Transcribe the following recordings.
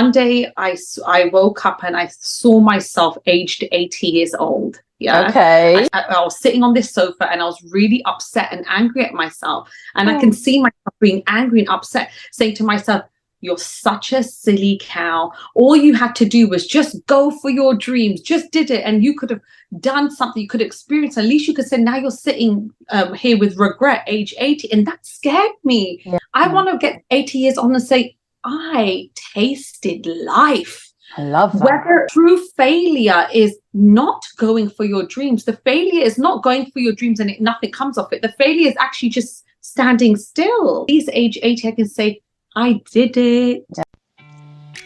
One day I woke up and I saw myself aged 80 years old. Yeah. Okay. I was sitting on this sofa and I was really upset and angry at myself. And I can see myself being angry and upset, saying to myself, you're such a silly cow. All you had to do was just go for your dreams, just did it. And you could have done something, you could experience. At least you could say, now you're sitting here with regret, age 80. And that scared me. Yeah. I want to get 80 years on and say, I tasted life. I love that. Whether true failure is not going for your dreams, the failure is not going for your dreams and nothing comes of it. The failure is actually just standing still. These age 80, I can say, I did it.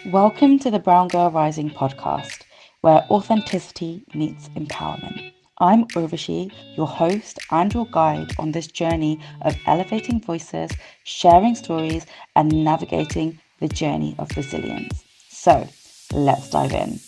Welcome to the Brown Girl Rising podcast, where authenticity meets empowerment. I'm Urvashi, your host and your guide on this journey of elevating voices, sharing stories, and navigating the journey of resilience. So let's dive in.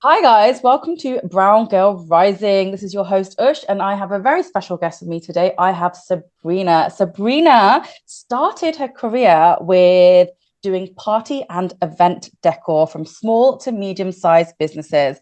Hi guys, welcome to Brown Girl Rising. This is your host Ush, and I have a very special guest with me today. I have Sabrina. Sabrina started her career with doing party and event decor from small to medium-sized businesses.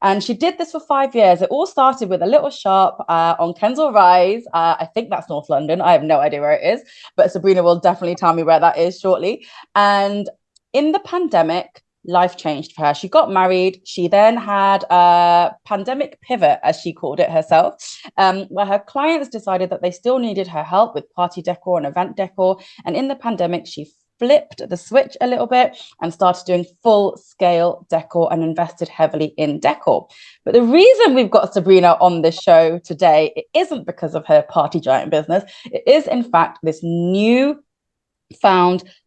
And she did this for 5 years. It all started with a little shop on Kensal Rise. I think that's North London. I have no idea where it is, but Sabrina will definitely tell me where that is shortly. And in the pandemic, life changed for her. She got married. She then had a pandemic pivot, as she called it herself, where her clients decided that they still needed her help with party decor and event decor. And in the pandemic, she flipped the switch a little bit and started doing full scale decor and invested heavily in decor. But the reason we've got Sabrina on this show today, it isn't because of her party giant business. It is, in fact, this newfound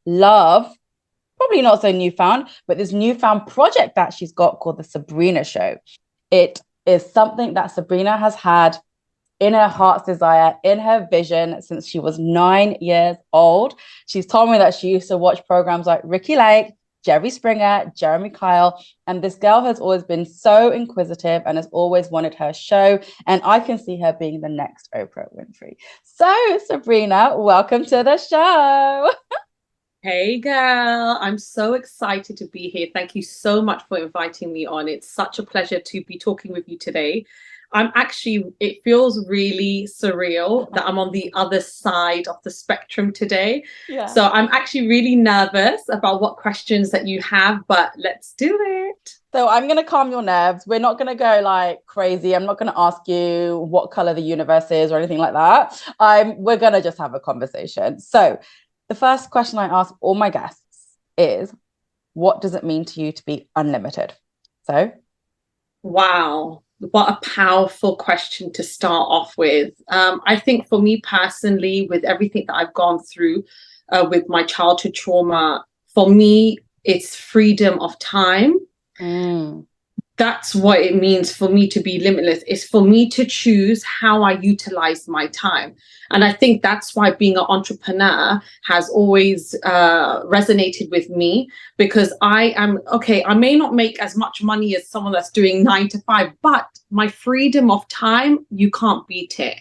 love, probably not so newfound, but this newfound project that she's got called the Sabrina Show. It is something that Sabrina has had in her heart's desire, in her vision since she was 9 years old. She's told me that she used to watch programs like Ricky Lake, Jerry Springer, Jeremy Kyle, and this girl has always been so inquisitive and has always wanted her show. And I can see her being the next Oprah Winfrey. So Sabrina, welcome to the show. Hey girl, I'm so excited to be here. Thank you so much for inviting me on. It's such a pleasure to be talking with you today. It feels really surreal that I'm on the other side of the spectrum today. Yeah. So I'm actually really nervous about what questions that you have, but let's do it. So I'm going to calm your nerves. We're not going to go like crazy. I'm not going to ask you what color the universe is or anything like that. We're going to just have a conversation. So the first question I ask all my guests is, what does it mean to you to be unlimited? So. Wow. What a powerful question to start off with. I think for me personally, with everything that I've gone through with my childhood trauma, for me, it's freedom of time. That's what it means for me to be limitless. It's for me to choose how I utilize my time. And I think that's why being an entrepreneur has always resonated with me, because I may not make as much money as someone that's doing 9 to 5, but my freedom of time, you can't beat it.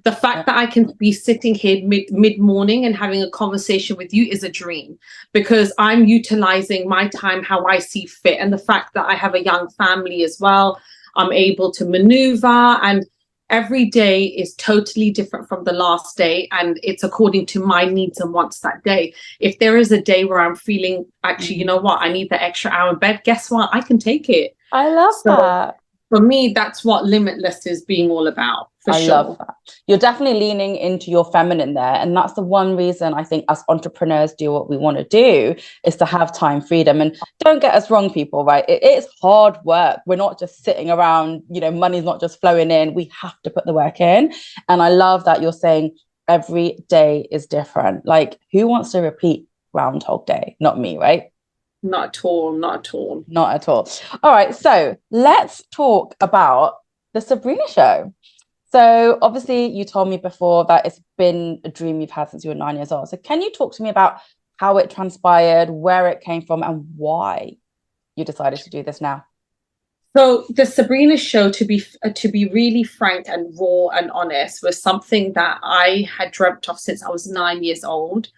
The fact that I can be sitting here mid-morning and having a conversation with you is a dream, because I'm utilizing my time how I see fit. And the fact that I have a young family as well, I'm able to maneuver, and every day is totally different from the last day. And it's according to my needs and wants that day. If there is a day where I'm feeling, actually, you know what, I need the extra hour in bed, guess what? I can take it. I love that. For me, that's what limitless is being all about. I love that. You're definitely leaning into your feminine there. And that's the one reason I think us entrepreneurs do what we want to do, is to have time freedom. And don't get us wrong, people, right? It is hard work. We're not just sitting around, money's not just flowing in. We have to put the work in. And I love that you're saying every day is different. Like, who wants to repeat Groundhog Day? Not me, right? Not at all. Not at all. Not at all. All right. So let's talk about the Sabrina Show. So obviously you told me before that it's been a dream you've had since you were 9 years old. So can you talk to me about how it transpired, where it came from, and why you decided to do this now? So the Sabrina Show, to be really frank and raw and honest, was something that I had dreamt of since I was 9 years old.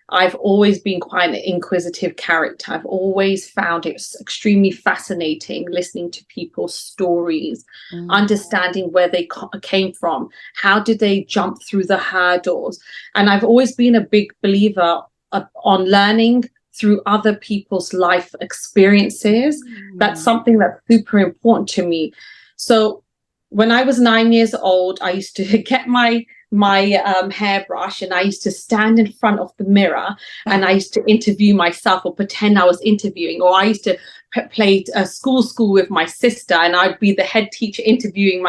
I've always been quite an inquisitive character. I've always found it extremely fascinating listening to people's stories, understanding where they came from, how did they jump through the hurdles. And I've always been a big believer on learning through other people's life experiences. That's something that's super important to me. So when I was 9 years old, I used to get my hairbrush, and I used to stand in front of the mirror, and I used to interview myself or pretend I was interviewing, or I used to play school with my sister, and I'd be the head teacher interviewing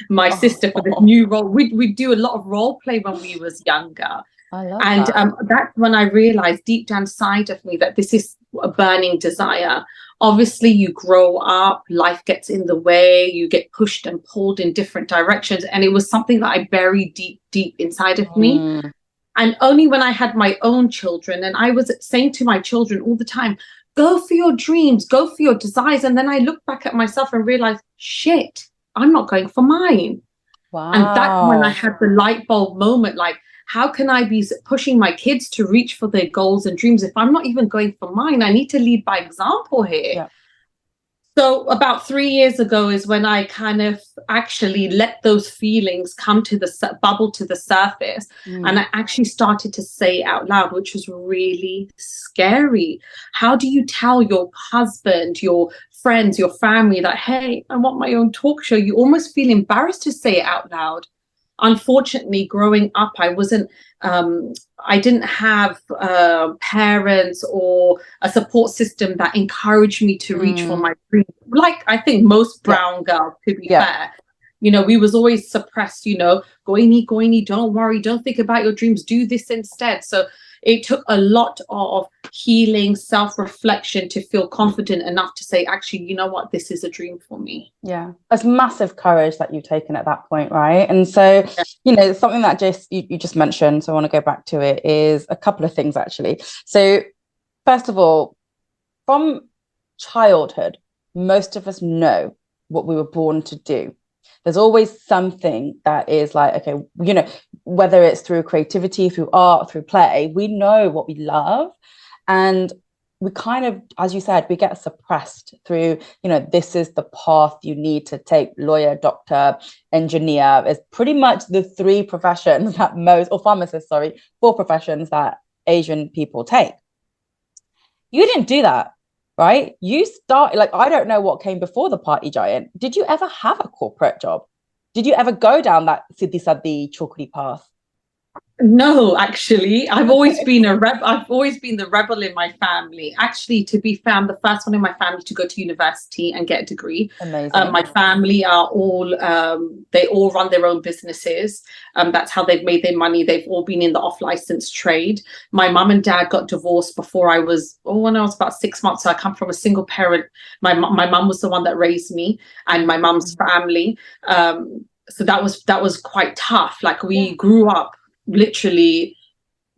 my sister for this new role. We'd do a lot of role play when we was younger. I love and that. That's when I realized deep down inside of me that this is a burning desire. Obviously, you grow up, life gets in the way, you get pushed and pulled in different directions. And it was something that I buried deep inside of me. And only when I had my own children, and I was saying to my children all the time, go for your dreams, go for your desires. And then I looked back at myself and realized, shit, I'm not going for mine. Wow. And that's when I had the light bulb moment, like, how can I be pushing my kids to reach for their goals and dreams if I'm not even going for mine? I need to lead by example here. Yeah. So about 3 years ago is when I kind of actually let those feelings come to the bubble to the surface. And I actually started to say it out loud, which was really scary. How do you tell your husband, your friends, your family that, hey, I want my own talk show? You almost feel embarrassed to say it out loud. Unfortunately, growing up, I didn't have parents or a support system that encouraged me to reach for my dreams. Like I think most brown girls, to be fair, we was always suppressed, goini, don't worry, don't think about your dreams, do this instead. So it took a lot of healing, self-reflection to feel confident enough to say, actually, you know what, this is a dream for me. Yeah, it's massive courage that you've taken at that point, right? And so, something that you just mentioned, so I want to go back to it, is a couple of things, actually. So first of all, from childhood, most of us know what we were born to do. There's always something that is like, okay, whether it's through creativity, through art, through play, we know what we love. And we kind of, as you said, we get suppressed through, this is the path you need to take. Lawyer, doctor, engineer is pretty much the 3 professions that four professions that Asian people take. You didn't do that, right? You started, I don't know what came before the party giant. Did you ever have a corporate job? Did you ever go down that Siddhi Sadhi Chokri path? No, actually, I've always been a rebel. I've always been the rebel in my family. Actually, to be fair, I'm the first one in my family to go to university and get a degree. Amazing. My family are all, they all run their own businesses. That's how they've made their money. They've all been in the off-license trade. My mum and dad got divorced when I was about 6 months. So I come from a single parent. My mum was the one that raised me and my mum's family. So that was quite tough. Like we grew up literally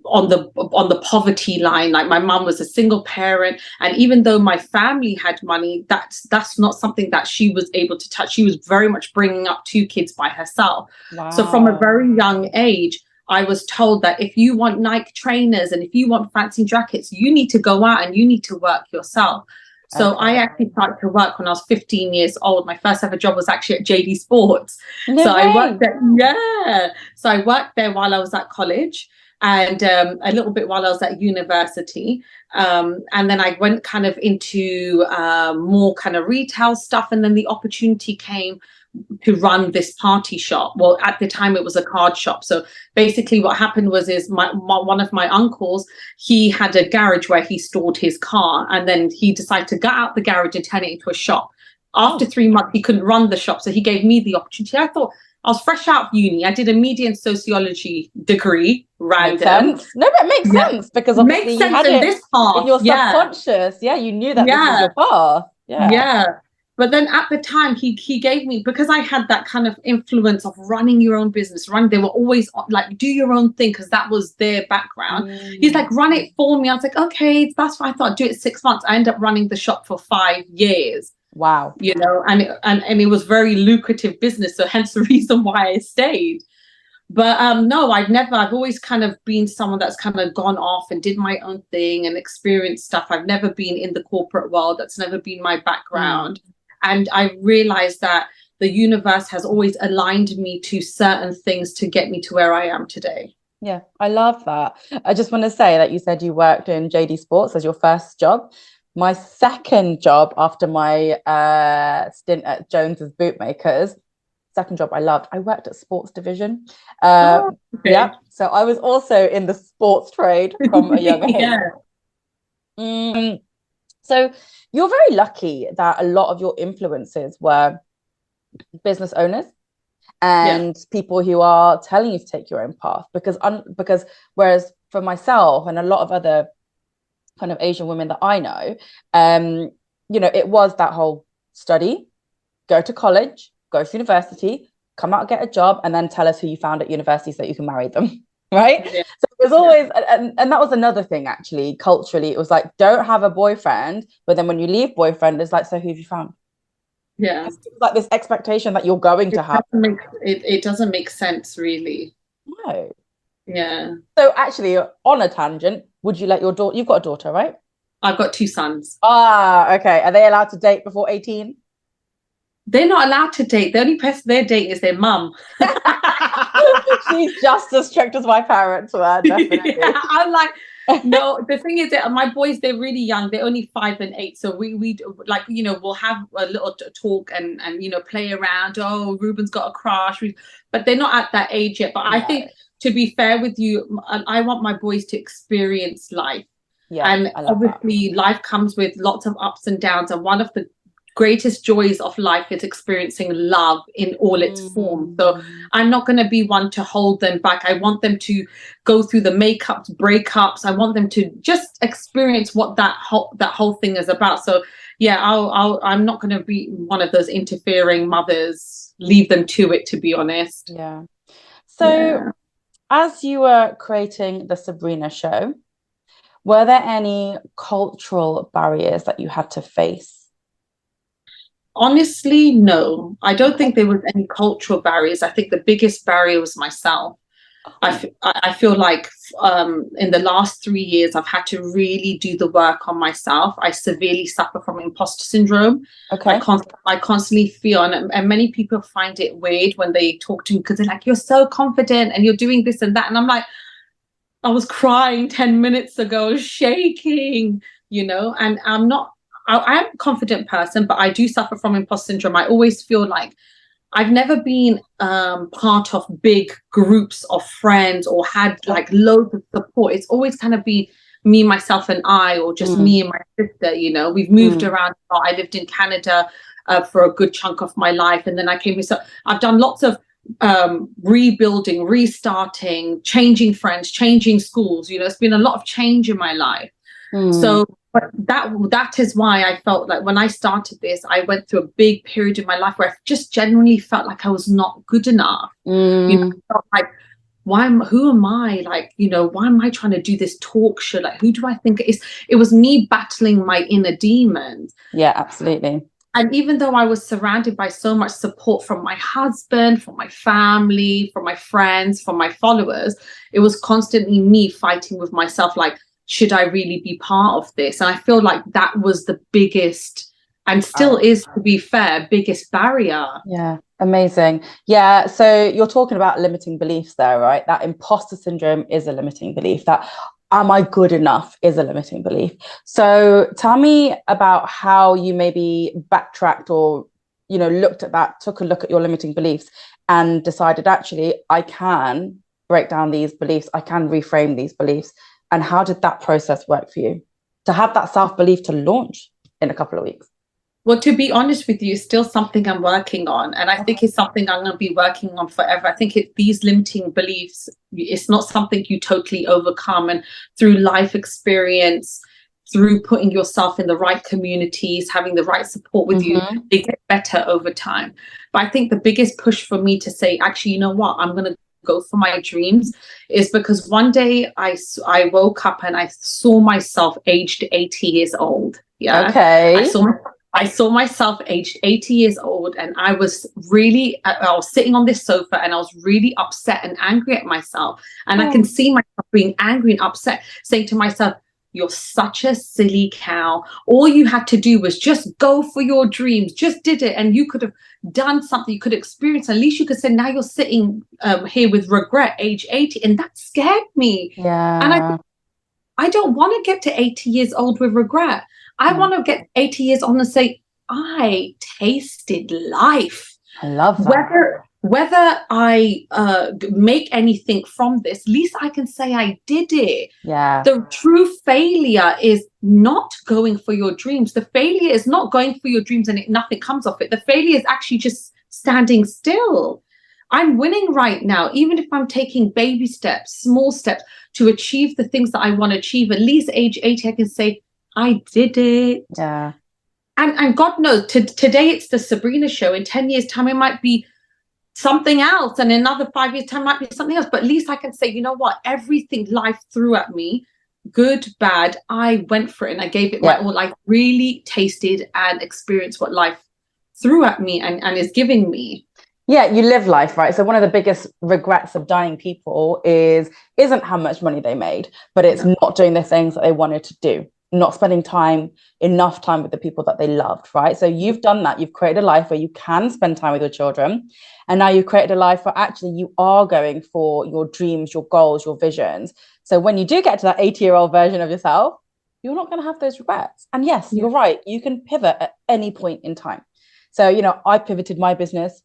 on the poverty line. Like my mum was a single parent, and even though my family had money, that's not something that she was able to touch. She was very much bringing up 2 kids by herself. Wow. So from a very young age, I was told that if you want Nike trainers and if you want fancy jackets, you need to go out and you need to work yourself. So I actually started to work when I was 15 years old. My first ever job was actually at JD Sports. I worked there. So I worked there while I was at college and a little bit while I was at university. And then I went kind of into more kind of retail stuff. And then the opportunity came to run this party shop. Well, at the time it was a card shop. So basically what happened was one of my uncles, he had a garage where he stored his car, and then he decided to get out the garage and turn it into a shop. After 3 months, he couldn't run the shop. So he gave me the opportunity. I thought, I was fresh out of uni. I did a media and sociology degree. Random. Makes sense. No, but it makes sense because obviously you had it this path. In your subconscious. Yeah, you knew that this was your path. Yeah. But then at the time he gave me, because I had that kind of influence of running your own business, they were always like, do your own thing, because that was their background. He's like, run it for me. I was like, okay, that's what I thought. Do it 6 months. I ended up running the shop for 5 years. Wow. And it was very lucrative business. So hence the reason why I stayed. But no, I've always kind of been someone that's kind of gone off and did my own thing and experienced stuff. I've never been in the corporate world. That's never been my background. And I realized that the universe has always aligned me to certain things to get me to where I am today. Yeah, I love that. I just want to say that you said you worked in JD Sports as your first job. My second job after my stint at Jones's Bootmakers, second job I loved, I worked at sports division. Okay. Yeah, so I was also in the sports trade from a young age. So you're very lucky that a lot of your influences were business owners and people who are telling you to take your own path, because whereas for myself and a lot of other kind of Asian women that I know, you know, it was that whole study, go to college, go to university, come out, get a job, and then tell us who you found at university so that you can marry them. Right. So it was always, and that was another thing actually, culturally, it was like, don't have a boyfriend, but then when you leave boyfriend, it's like, so who have you found? Yeah. It's like this expectation that you're going to have. It doesn't make sense, really. No. Yeah. So actually, on a tangent, would you let your daughter, you've got a daughter, right? I've got 2 sons. Ah, okay. Are they allowed to date before 18? They're not allowed to date. The only person they're dating is their mum. She's just as strict as my parents were, definitely. Yeah, I'm like, no, the thing is that my boys, they're really young. They're only 5 and 8. So we like, you know, we'll have a little talk and you know, play around. Oh, Ruben's got a crush. But they're not at that age yet. But I think, to be fair with you, I want my boys to experience life. Yeah, and obviously life comes with lots of ups and downs. And one of the greatest joys of life is experiencing love in all its forms. So I'm not going to be one to hold them back. I want them to go through the makeups, breakups. I want them to just experience what that whole thing is about. So yeah, I'm not going to be one of those interfering mothers. Leave them to it, to be honest. Yeah. So as you were creating the Sabrina Show, were there any cultural barriers that you had to face? Honestly, no. I don't think there was any cultural barriers. I think the biggest barrier was myself. I feel like in the last 3 years, I've had to really do the work on myself. I severely suffer from imposter syndrome. Okay. I constantly feel, and many people find it weird when they talk to me because they're like, you're so confident and you're doing this and that. And I'm like, I was crying 10 minutes ago, shaking, you know, and I'm a confident person, but I do suffer from imposter syndrome. I always feel like I've never been part of big groups of friends or had like loads of support. It's always kind of been me, myself, and I, or just me and my sister. You know, we've moved around a lot. I lived in Canada for a good chunk of my life, and then I came here. So I've done lots of rebuilding, restarting, changing friends, changing schools. You know, it's been a lot of change in my life. So but that is why I felt like when I started this, I went through a big period in my life where I just genuinely felt like I was not good enough. You know, I felt like, who am I? Like, you know, why am I trying to do this talk show? Like, who do I think it is? It was me battling my inner demons. Yeah, absolutely. And even though I was surrounded by so much support from my husband, from my family, from my friends, from my followers, it was constantly me fighting with myself, like, should I really be part of this? And I feel like that was the biggest, and still is, to be fair, biggest barrier. Yeah, amazing. Yeah, so you're talking about limiting beliefs there, right? That imposter syndrome is a limiting belief. That am I good enough is a limiting belief. So tell me about how you maybe backtracked or, you know, looked at that, took a look at your limiting beliefs and decided, actually, I can break down these beliefs. I can reframe these beliefs. And how did that process work for you to have that self-belief to launch in a couple of weeks? Well, to be honest with you, it's still something I'm working on. And I think it's something I'm going to be working on forever. I think these limiting beliefs, it's not something you totally overcome. And through life experience, through putting yourself in the right communities, having the right support with you, they get better over time. But I think the biggest push for me to say, actually, you know what, I'm going to go for my dreams, is because one day I woke up and I saw myself aged 80 years old. Yeah. Okay. I I saw myself aged 80 years old, and I was sitting on this sofa, and I was really upset and angry at myself. And I can see myself being angry and upset, saying to myself, you're such a silly cow. All you had to do was just go for your dreams, just did it. And you could have done something, you could experience. At least you could say, now you're sitting here with regret, age 80. And that scared me. Yeah. And I don't want to get to 80 years old with regret. I want to get 80 years on and say, I tasted life. I love that. Whether I make anything from this, at least I can say I did it. Yeah. The true failure is not going for your dreams. The failure is not going for your dreams and nothing comes of it. The failure is actually just standing still. I'm winning right now, even if I'm taking baby steps, small steps to achieve the things that I want to achieve. At least age 80, I can say, I did it. Yeah. And God knows, today it's the Sabrina Show. In 10 years' time, it might be something else. And in another 5 years' time, might be something else. But at least I can say, you know what? Everything life threw at me, good, bad, I went for it and I gave it my all. I really tasted and experienced what life threw at me and is giving me. Yeah, you live life, right? So one of the biggest regrets of dying people isn't how much money they made, but it's not doing the things that they wanted to do, not spending enough time with the people that they loved, right? So you've done that. You've created a life where you can spend time with your children. And now you've created a life where actually you are going for your dreams, your goals, your visions. So when you do get to that 80-year-old version of yourself, you're not going to have those regrets. And yes, you're right. You can pivot at any point in time. So, I pivoted my business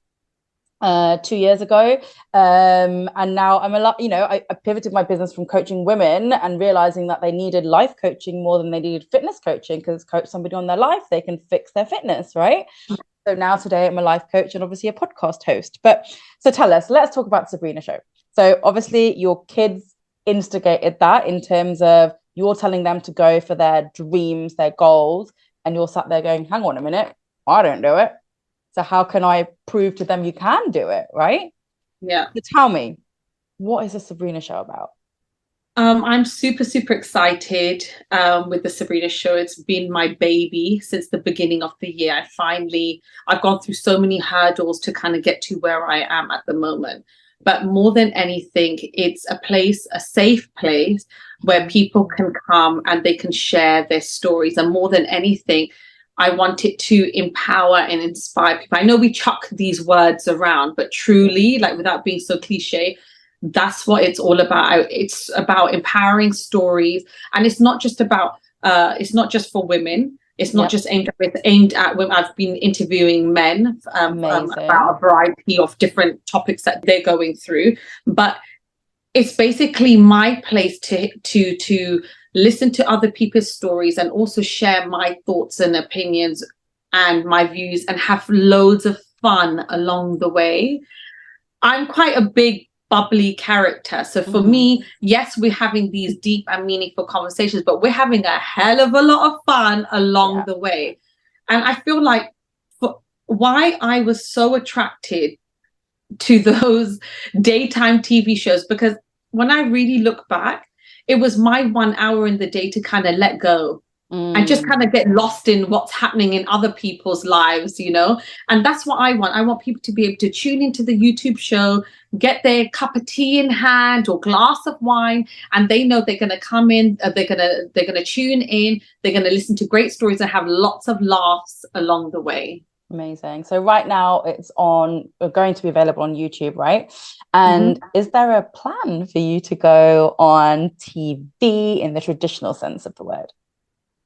2 years ago. And now I'm I pivoted my business from coaching women and realizing that they needed life coaching more than they needed fitness coaching, because coach somebody on their life, they can fix their fitness, right? So now today I'm a life coach and obviously a podcast host. But so tell us, let's talk about Sabrina Show. So obviously your kids instigated that in terms of you're telling them to go for their dreams, their goals, and you're sat there going, hang on a minute, I don't do it. So how can I prove to them you can do it, right? Yeah. So tell me, what is the Sabrina Show about? I'm super, super excited with the Sabrina Show. It's been my baby since the beginning of the year. I've gone through so many hurdles to kind of get to where I am at the moment. But more than anything, it's a safe place where people can come and they can share their stories. And more than anything, I want it to empower and inspire people. I know we chuck these words around, but truly, like without being so cliche, that's what it's all about. It's about empowering stories. And it's not just for women. It's not just aimed at women. I've been interviewing men about a variety of different topics that they're going through. But it's basically my place to listen to other people's stories and also share my thoughts and opinions and my views and have loads of fun along the way. I'm quite a big bubbly character. So for me, yes, we're having these deep and meaningful conversations, but we're having a hell of a lot of fun along the way. And I feel like why I was so attracted to those daytime TV shows, because when I really look back, it was my 1 hour in the day to kind of let go and just kind of get lost in what's happening in other people's lives, and that's what I want. I want people to be able to tune into the YouTube show, get their cup of tea in hand or glass of wine, and they know they're going to come in, they're going to tune in, they're going to listen to great stories and have lots of laughs along the way. Amazing. So right now it's going to be available on YouTube, right? And is there a plan for you to go on TV in the traditional sense of the word?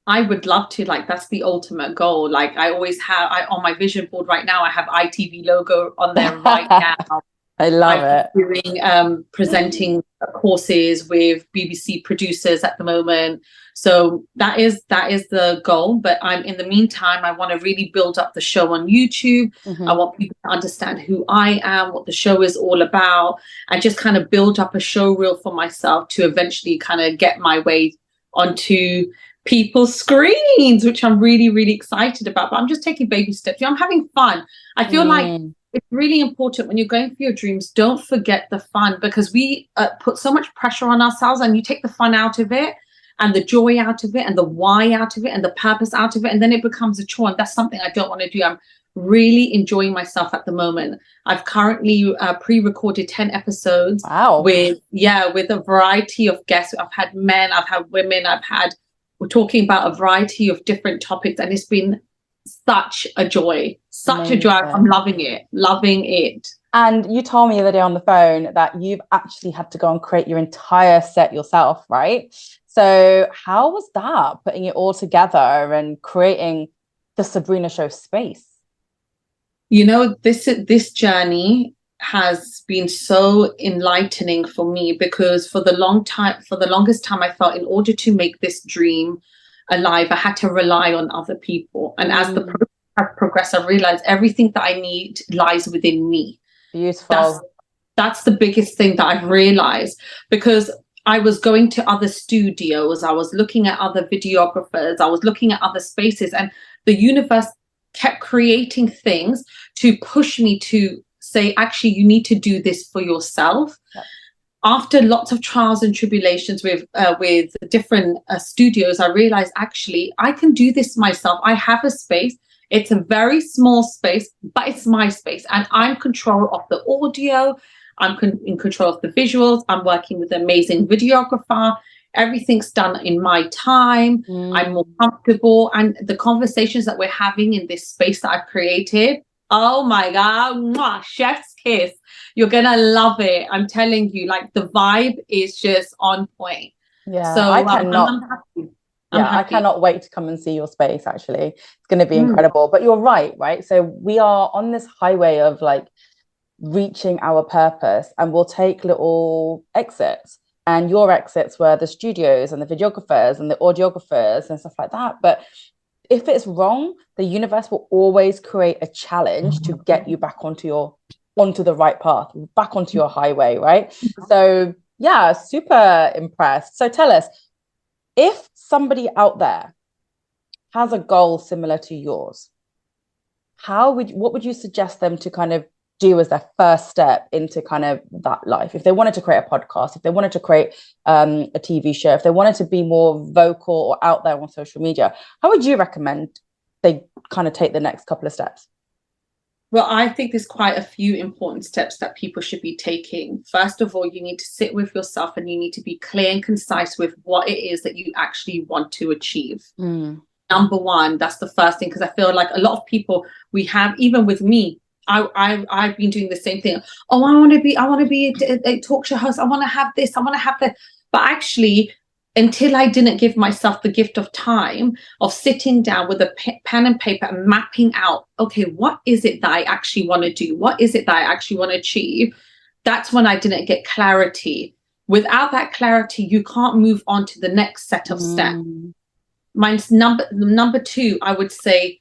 I would love to. That's the ultimate goal. I always have, on my vision board right now, I have ITV logo on there right now. I love it. Doing presenting courses with BBC producers at the moment. So that is the goal. But in the meantime, I want to really build up the show on YouTube. I want people to understand who I am, what the show is all about, and just kind of build up a show reel for myself to eventually kind of get my way onto people's screens, which I'm really, really excited about. But I'm just taking baby steps. I'm having fun. I feel like it's really important when you're going for your dreams, don't forget the fun, because we put so much pressure on ourselves and you take the fun out of it. and the joy out of it and the why out of it and the purpose out of it. And then it becomes a chore. And that's something I don't want to do. I'm really enjoying myself at the moment. I've currently pre-recorded 10 episodes. Wow. with a variety of guests. I've had men, I've had women, we're talking about a variety of different topics, and it's been such a joy. A joy. I'm loving it. And you told me the other day on the phone that you've actually had to go and create your entire set yourself, right? So how was that, putting it all together and creating the Sabrina Show space? You know, this journey has been so enlightening for me, because for the longest time I felt in order to make this dream alive, I had to rely on other people. And as the process has progressed, I realized everything that I need lies within me. Beautiful. That's the biggest thing that I've realized, because I was going to other studios, I was looking at other videographers, I was looking at other spaces, and the universe kept creating things to push me to say, actually, you need to do this for yourself. Yep. After lots of trials and tribulations with different studios, I realized, actually, I can do this myself. I have a space. It's a very small space, but it's my space, and I'm in control of the audio. I'm in control of the visuals. I'm working with an amazing videographer. Everything's done in my time. I'm more comfortable. And the conversations that we're having in this space that I've created, oh my God, mwah, chef's kiss. You're going to love it. I'm telling you, like, the vibe is just on point. Yeah, so I cannot. I'm happy. I cannot wait to come and see your space, actually. It's going to be incredible. But you're right? So we are on this highway of like reaching our purpose, and we'll take little exits. And your exits were the studios and the videographers and the audiographers and stuff like that. But if it's wrong, the universe will always create a challenge to get you back onto the right path, back onto your highway, right? So yeah, super impressed. So tell us, if somebody out there has a goal similar to yours, what would you suggest them to kind of do as their first step into kind of that life? If they wanted to create a podcast, if they wanted to create a TV show, if they wanted to be more vocal or out there on social media, how would you recommend they kind of take the next couple of steps? Well, I think there's quite a few important steps that people should be taking. First of all, you need to sit with yourself, and you need to be clear and concise with what it is that you actually want to achieve. Number one, that's the first thing, because I feel like a lot of people, we have, even with me, I've been doing the same thing. Oh, I want to be a talk show host. I want to have this. I want to have that. But actually, until I didn't give myself the gift of time of sitting down with a pen and paper and mapping out, okay, what is it that I actually want to do? What is it that I actually want to achieve? That's when I didn't get clarity. Without that clarity, you can't move on to the next set of steps. Mine's number two, I would say,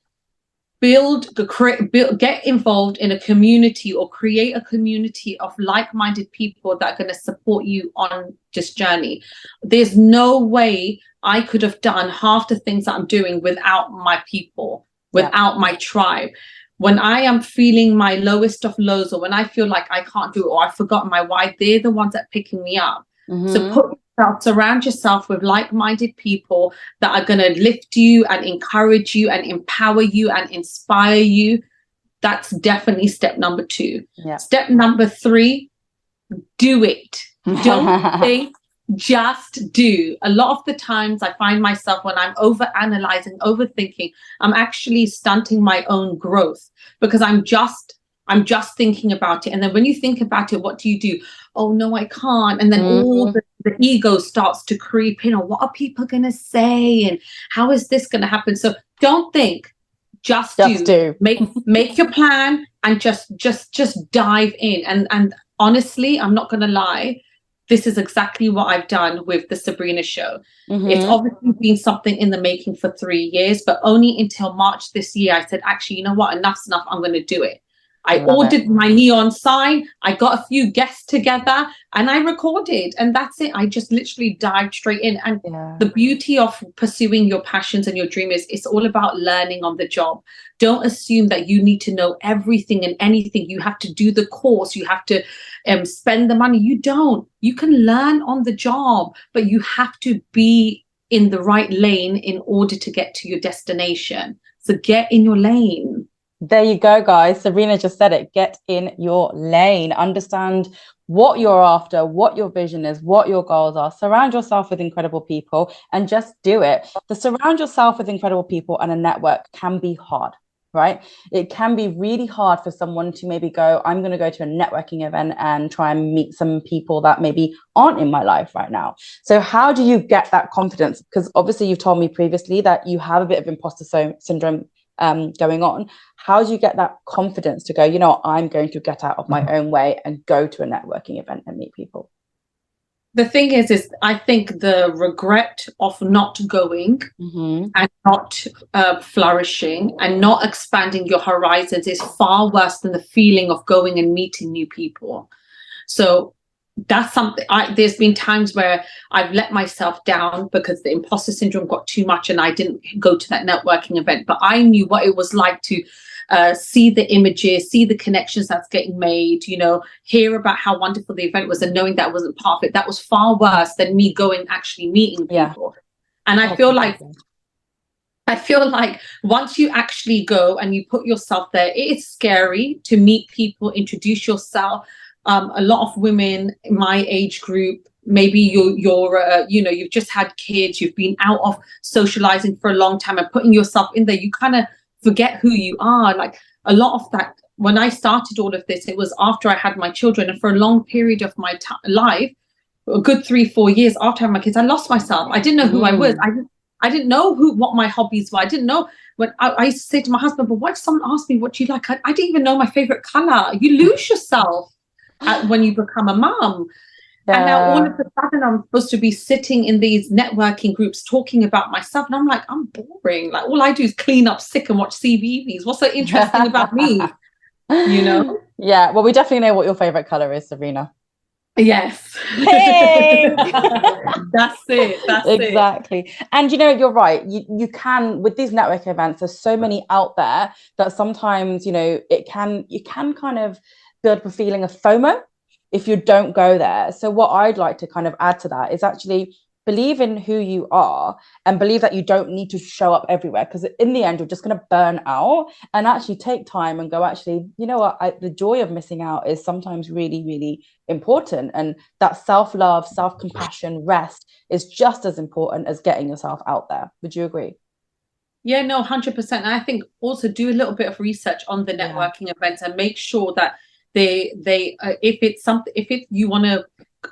get involved in a community, or create a community of like-minded people that are going to support you on this journey. There's no way I could have done half the things that I'm doing without my people, without my tribe. When I am feeling my lowest of lows, or when I feel like I can't do it, or I've forgotten my why, they're the ones that are picking me up. So surround yourself with like-minded people that are going to lift you and encourage you and empower you and inspire you. That's definitely step number two. Step number three, do it. Don't think, just do. A lot of the times I find myself, when I'm overanalyzing, overthinking, I'm actually stunting my own growth, because I'm just thinking about it. And then when you think about it, what do? Oh no, I can't. And then all the ego starts to creep in. Or what are people going to say? And how is this going to happen? So don't think, just do. Make your plan and just dive in. And honestly, I'm not going to lie, this is exactly what I've done with the Sabrina Show. It's obviously been something in the making for 3 years, but only until March this year, I said, actually, you know what? Enough's enough. I'm going to do it. I ordered my neon sign. I got a few guests together and I recorded, and that's it. I just literally dived straight in. And the beauty of pursuing your passions and your dream is it's all about learning on the job. Don't assume that you need to know everything and anything. You have to do the course. You have to spend the money. You don't. You can learn on the job, but you have to be in the right lane in order to get to your destination. So get in your lane. There you go, guys. Sabrina just said it. Get in your lane. Understand what you're after, what your vision is, what your goals are. Surround yourself with incredible people and just do it. The surround yourself with incredible people and a network can be hard, right? It can be really hard for someone to maybe go, I'm going to go to a networking event and try and meet some people that maybe aren't in my life right now. So how do you get that confidence? Because obviously you've told me previously that you have a bit of imposter syndrome going on. How do you get that confidence to go, you know, I'm going to get out of my own way and go to a networking event and meet people? The thing is I think the regret of not going and not flourishing and not expanding your horizons is far worse than the feeling of going and meeting new people. So that's something there's been times where I've let myself down because the imposter syndrome got too much and I didn't go to that networking event, but I knew what it was like to see the images, see the connections that's getting made, you know, hear about how wonderful the event was and knowing that I wasn't part of it. That was far worse than me going actually meeting people. And I feel like once you actually go and you put yourself there, it is scary to meet people, introduce yourself. A lot of women in my age group, maybe you're you know, you've just had kids, you've been out of socializing for a long time and putting yourself in there, you kind of forget who you are. Like a lot of that, when I started all of this, it was after I had my children, and for a long period of my life, a good 3-4 years after I had my kids, I lost myself. I didn't know who I was. I didn't know what my hobbies were. I didn't know. When I used to say to my husband, but why did someone ask me what you like? I didn't even know my favorite color. You lose yourself when you become a mom. Yeah. And now all of a sudden I'm supposed to be sitting in these networking groups talking about myself, and I'm like, I'm boring. Like all I do is clean up sick and watch CBeebies. What's so interesting about me? You know? Yeah, well, we definitely know what your favorite color is, Sabrina. Yes. Hey! That's exactly. And you know, you're right. You can, with these network events, there's so many out there that sometimes, you know, you can kind of build up a feeling of FOMO if you don't go there. So what I'd like to kind of add to that is actually believe in who you are and believe that you don't need to show up everywhere, because in the end you're just going to burn out, and actually take time and go, actually, you know what, the joy of missing out is sometimes really, really important, and that self-love, self-compassion, rest is just as important as getting yourself out there. Would you agree? Yeah, no, 100%. And I think also do a little bit of research on the networking events and make sure that if you want to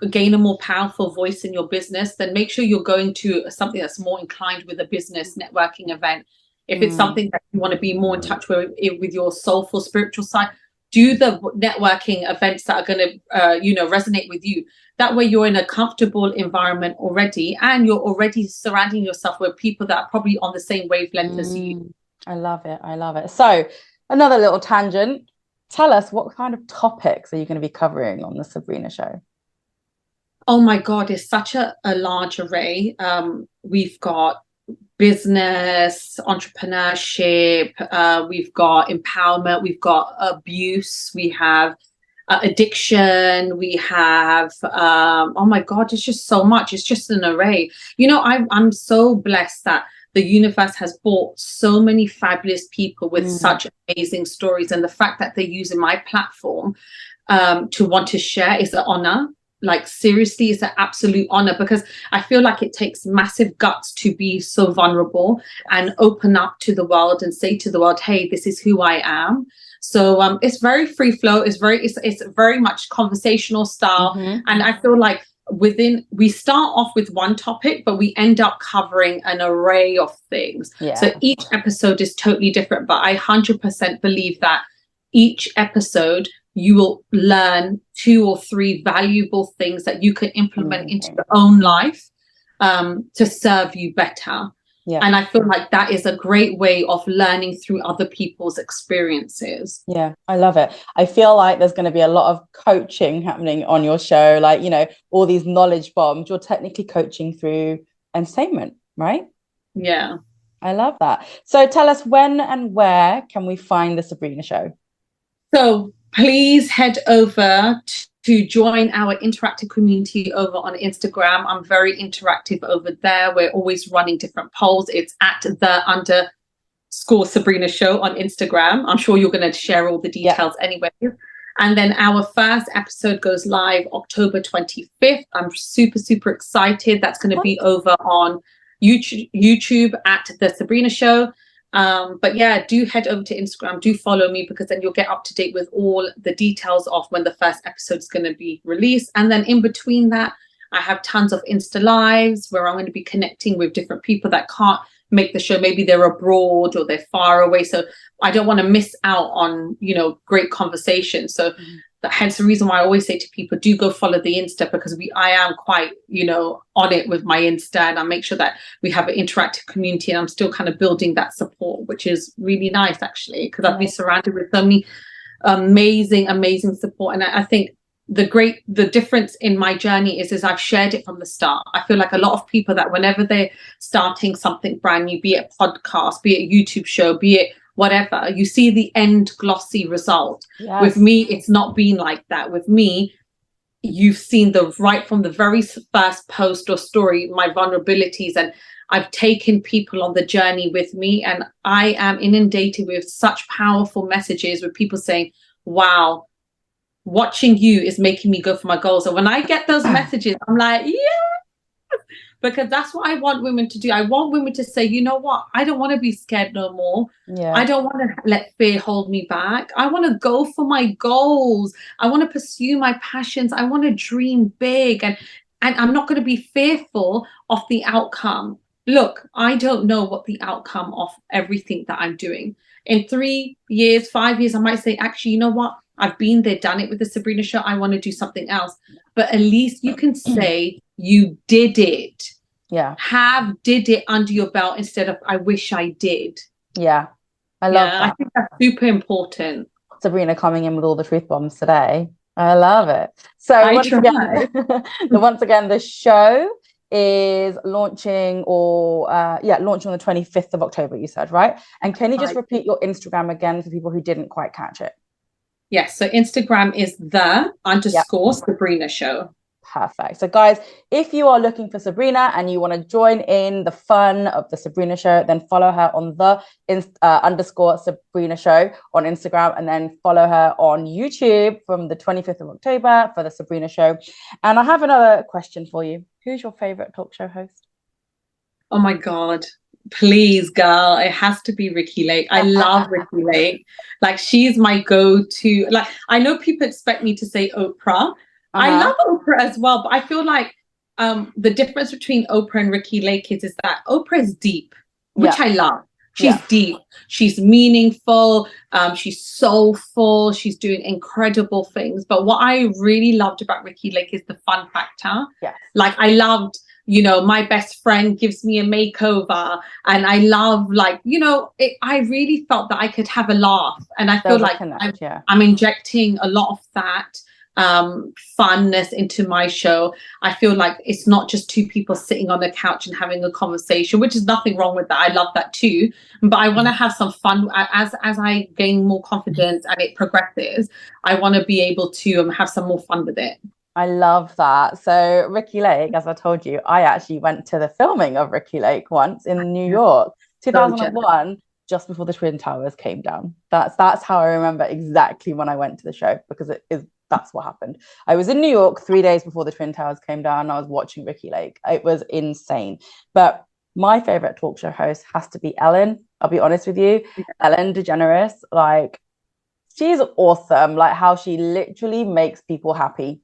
gain a more powerful voice in your business, then make sure you're going to something that's more inclined with a business networking event. If it's something that you want to be more in touch with your soulful spiritual side, do the networking events that are going to resonate with you. That way you're in a comfortable environment already, and you're already surrounding yourself with people that are probably on the same wavelength as you. I love it. So another little tangent. Tell us, what kind of topics are you going to be covering on the Sabrina Show? Oh my God, it's such a large array. We've got business, entrepreneurship, we've got empowerment, we've got abuse, we have addiction, we have, oh my God, it's just so much. It's just an array. You know, I'm so blessed that the universe has brought so many fabulous people with such amazing stories. And the fact that they're using my platform to want to share is an honor. Like seriously, it's an absolute honor, because I feel like it takes massive guts to be so vulnerable and open up to the world and say to the world, hey, this is who I am. So it's very free flow. It's very much conversational style. And I feel like we start off with one topic, but we end up covering an array of things. So each episode is totally different, but I 100% believe that each episode you will learn 2 or 3 valuable things that you can implement into your own life to serve you better. And I feel like that is a great way of learning through other people's experiences. Yeah, I love it. I feel like there's going to be a lot of coaching happening on your show, like, you know, all these knowledge bombs. You're technically coaching through entertainment, right? Yeah. I love that. So tell us, when and where can we find the Sabrina Show? So please head over to join our interactive community over on Instagram. I'm very interactive over there. We're always running different polls. It's at the Sabrina Show on Instagram. I'm sure you're going to share all the details anyway. And then our first episode goes live October 25th. I'm super, super excited. That's going to be over on YouTube at the Sabrina Show. But yeah, do head over to Instagram, do follow me, because then you'll get up to date with all the details of when the first episode is going to be released. And then in between that, I have tons of Insta lives where I'm going to be connecting with different people that can't make the show. Maybe they're abroad or they're far away, so I don't want to miss out on, you know, great conversation. So hence the reason why I always say to people, do go follow the Insta, because I am quite, you know, on it with my Insta, and I make sure that we have an interactive community, and I'm still kind of building that support, which is really nice actually, because I've been surrounded with so many amazing support. And I think the difference in my journey is I've shared it from the start. I feel like a lot of people that whenever they're starting something brand new, be it a podcast, be it a YouTube show, be it whatever, you see the end glossy result. With me, it's not been like that. With me, you've seen right from the very first post or story, my vulnerabilities, and I've taken people on the journey with me, and I am inundated with such powerful messages with people saying, wow, watching you is making me go for my goals. And when I get those messages, I'm like, yeah, because that's what I want women to do. I want women to say, you know what, I don't want to be scared no more. I don't want to let fear hold me back. I want to go for my goals. I want to pursue my passions. I want to dream big, and I'm not going to be fearful of the outcome. Look, I don't know what the outcome of everything that I'm doing. In 3 years, 5 years, I might say, actually, you know what? I've been there, done it with the Sabrina Show. I want to do something else. But at least you can say you did it. Did it under your belt instead of I wish I did. I love that. I think that's super important. Sabrina coming in with all the truth bombs today. I love it. So once again, the show is launching launching on the 25th of October, you said, right? And can you just repeat your Instagram again for people who didn't quite catch it? Yes, so Instagram is _Sabrina Show. Perfect. So guys, if you are looking for Sabrina and you want to join in the fun of the Sabrina Show, then follow her on the _Sabrina Show on Instagram, and then follow her on YouTube from the 25th of October for the Sabrina Show. And I have another question for you. Who's your favorite talk show host? Oh my God. Please, girl, it has to be Ricki Lake. I love Ricki Lake. Like, she's my go-to. Like, I know people expect me to say Oprah. I love Oprah as well, but I feel like the difference between Oprah and Ricki Lake is that Oprah is deep, which I love. She's deep. She's meaningful. She's soulful. She's doing incredible things. But what I really loved about Ricki Lake is the fun factor. Like, I loved, you know, my best friend gives me a makeover, and I love, like, you know, I really felt that I could have a laugh, and I feel like I'm injecting a lot of that funness into my show. I feel like it's not just two people sitting on the couch and having a conversation, which is nothing wrong with that. I love that too, but I want to have some fun as I gain more confidence and it progresses. I want to be able to have some more fun with it. I love that. So Ricki Lake, as I told you, I actually went to the filming of Ricki Lake once in New York, 2001, just before the Twin Towers came down. That's how I remember exactly when I went to the show, because that's what happened. I was in New York 3 days before the Twin Towers came down, and I was watching Ricki Lake. It was insane. But my favorite talk show host has to be Ellen. I'll be honest with you. Ellen DeGeneres, like, she's awesome. Like, how she literally makes people happy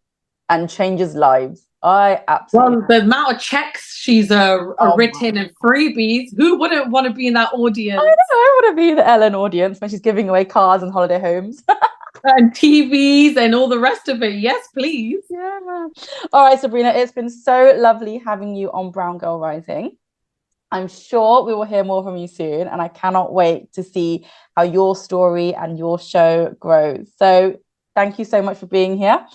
and changes lives. I absolutely the amount of checks she's written and freebies, who wouldn't want to be in that audience? I know, I want to be in the Ellen audience when she's giving away cars and holiday homes. And TVs and all the rest of it. Yes, please. All right, Sabrina, it's been so lovely having you on Brown Girl Rising. I'm sure we will hear more from you soon, and I cannot wait to see how your story and your show grows. So thank you so much for being here.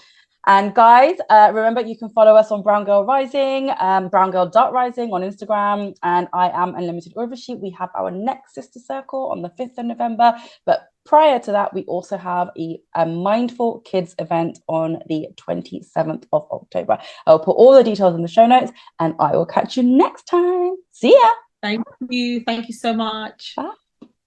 And guys, remember, you can follow us on Brown Girl Rising, browngirl.rising on Instagram, and I am Unlimited Urvashi. We have our next sister circle on the 5th of November, but prior to that, we also have a Mindful Kids event on the 27th of October. I'll put all the details in the show notes, and I will catch you next time. See ya. Thank you so much. Bye.